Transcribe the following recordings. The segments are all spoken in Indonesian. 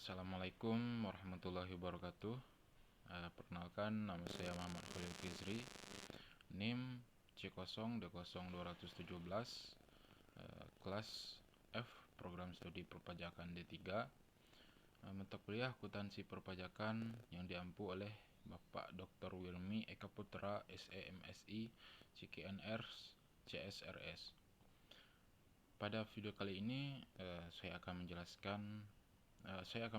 Assalamualaikum warahmatullahi wabarakatuh. Perkenalkan, nama saya Muhammad Khalil Fizri, NIM C0D0217, kelas F, Program Studi Perpajakan D3, mata kuliah Akuntansi Perpajakan yang diampu oleh Bapak Dr. Wilmi Eka Putra, SEMSI, CKNR, CSRS. Pada video kali ini saya akan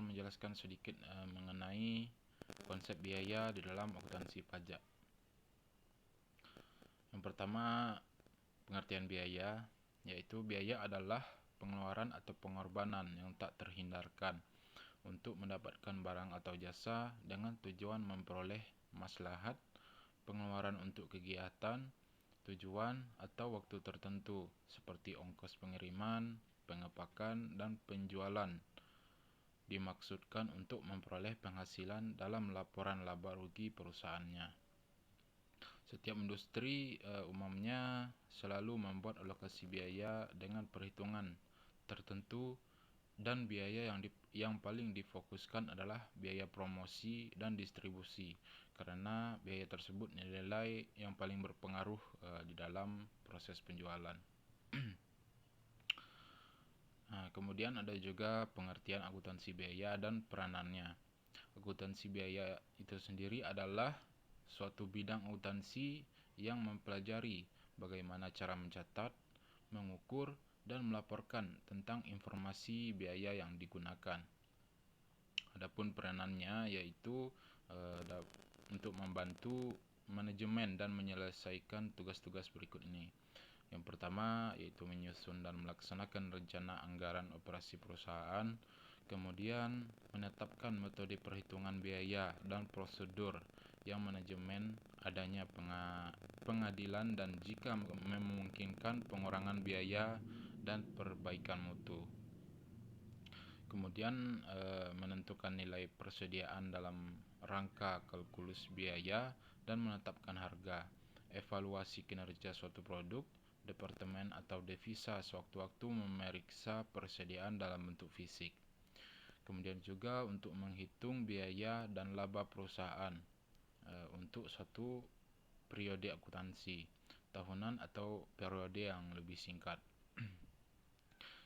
menjelaskan sedikit mengenai konsep biaya di dalam akuntansi pajak. Yang pertama, pengertian biaya, yaitu biaya adalah pengeluaran atau pengorbanan yang tak terhindarkan untuk mendapatkan barang atau jasa dengan tujuan memperoleh maslahat, pengeluaran untuk kegiatan, tujuan atau waktu tertentu seperti ongkos pengiriman, pengepakan, dan penjualan, dimaksudkan untuk memperoleh penghasilan dalam laporan laba rugi perusahaannya. Setiap industri umumnya selalu membuat alokasi biaya dengan perhitungan tertentu, dan biaya yang paling difokuskan adalah biaya promosi dan distribusi, karena biaya tersebut nilai yang paling berpengaruh di dalam proses penjualan. Kemudian ada juga pengertian akuntansi biaya dan peranannya. Akuntansi biaya itu sendiri adalah suatu bidang akuntansi yang mempelajari bagaimana cara mencatat, mengukur, dan melaporkan tentang informasi biaya yang digunakan. Adapun peranannya yaitu untuk membantu manajemen dan menyelesaikan tugas-tugas berikut ini. Yang pertama yaitu menyusun dan melaksanakan rencana anggaran operasi perusahaan, kemudian menetapkan metode perhitungan biaya dan prosedur yang manajemen adanya pengadilan dan jika memungkinkan pengurangan biaya dan perbaikan mutu. Kemudian menentukan nilai persediaan dalam rangka kalkulus biaya dan menetapkan harga, evaluasi kinerja suatu produk, departemen atau devisa sewaktu-waktu memeriksa persediaan dalam bentuk fisik. Kemudian juga untuk menghitung biaya dan laba perusahaan untuk satu periode akuntansi tahunan atau periode yang lebih singkat.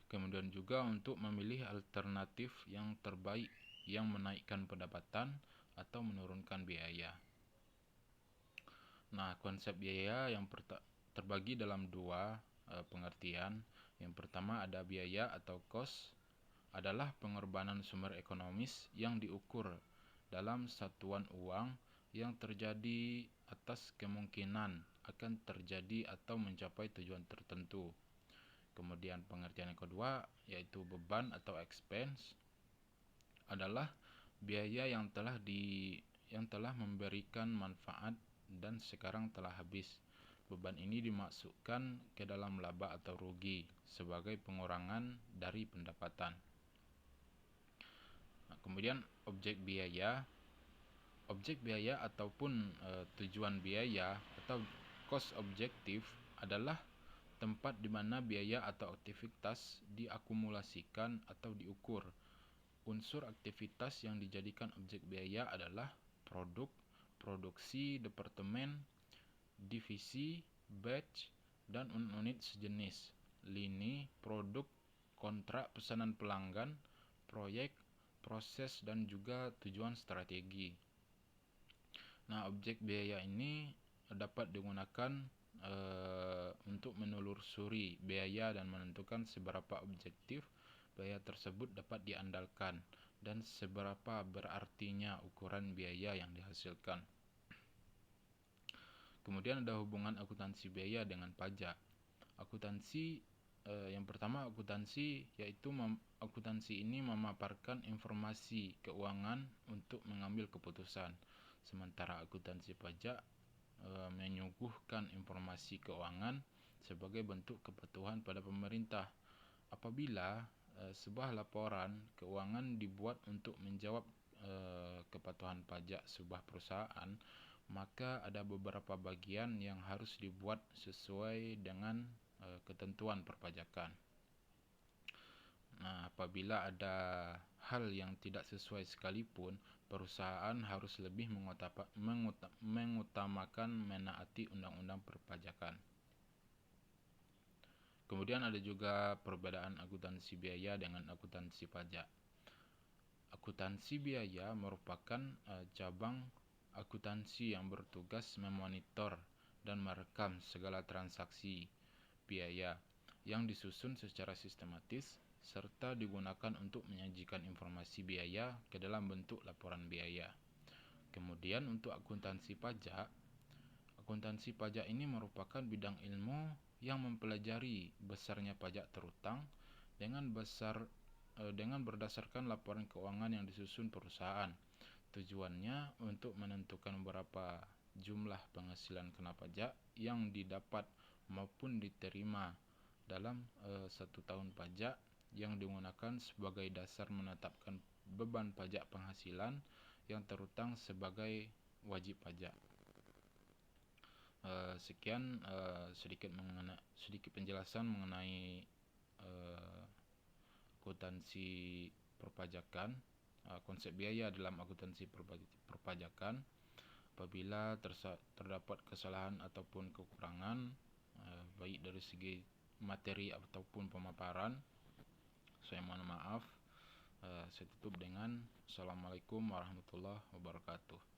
Kemudian juga untuk memilih alternatif yang terbaik yang menaikkan pendapatan atau menurunkan biaya. Nah, konsep biaya yang terbagi dalam dua pengertian. Yang pertama ada biaya atau cost, adalah pengorbanan sumber ekonomis yang diukur dalam satuan uang yang terjadi atas kemungkinan akan terjadi atau mencapai tujuan tertentu. Kemudian pengertian yang kedua yaitu beban atau expense, adalah biaya yang telah memberikan manfaat dan sekarang telah habis. Beban ini dimasukkan ke dalam laba atau rugi sebagai pengurangan dari pendapatan. Kemudian objek biaya ataupun tujuan biaya atau cost objektif adalah tempat di mana biaya atau aktivitas diakumulasikan atau diukur. Unsur aktivitas yang dijadikan objek biaya adalah produk, produksi, departemen, divisi, batch, dan unit sejenis, lini, produk, kontrak pesanan pelanggan, proyek, proses, dan juga tujuan strategi. Nah, objek biaya ini dapat digunakan untuk menelusuri biaya dan menentukan seberapa objektif biaya tersebut dapat diandalkan dan seberapa berartinya ukuran biaya yang dihasilkan. Kemudian ada hubungan akuntansi biaya dengan pajak. Yang pertama akuntansi, yaitu akuntansi ini memaparkan informasi keuangan untuk mengambil keputusan, sementara akuntansi pajak menyuguhkan informasi keuangan sebagai bentuk kepatuhan pada pemerintah. Apabila sebuah laporan keuangan dibuat untuk menjawab kepatuhan pajak sebuah perusahaan, maka ada beberapa bagian yang harus dibuat sesuai dengan ketentuan perpajakan. Nah, apabila ada hal yang tidak sesuai sekalipun, perusahaan harus lebih mengutamakan menaati undang-undang perpajakan. Kemudian ada juga perbedaan akuntansi biaya dengan akuntansi pajak. Akuntansi biaya merupakan cabang akuntansi yang bertugas memonitor dan merekam segala transaksi biaya yang disusun secara sistematis serta digunakan untuk menyajikan informasi biaya ke dalam bentuk laporan biaya. Kemudian untuk akuntansi pajak ini merupakan bidang ilmu yang mempelajari besarnya pajak terutang dengan berdasarkan laporan keuangan yang disusun perusahaan. Tujuannya untuk menentukan berapa jumlah penghasilan kena pajak yang didapat maupun diterima dalam satu tahun pajak yang digunakan sebagai dasar menetapkan beban pajak penghasilan yang terutang sebagai wajib pajak. Sekian sedikit penjelasan mengenai akuntansi perpajakan, konsep biaya dalam akuntansi perpajakan. Apabila terdapat kesalahan ataupun kekurangan, baik dari segi materi ataupun pemaparan, saya mohon maaf. Saya tutup dengan Assalamualaikum warahmatullahi wabarakatuh.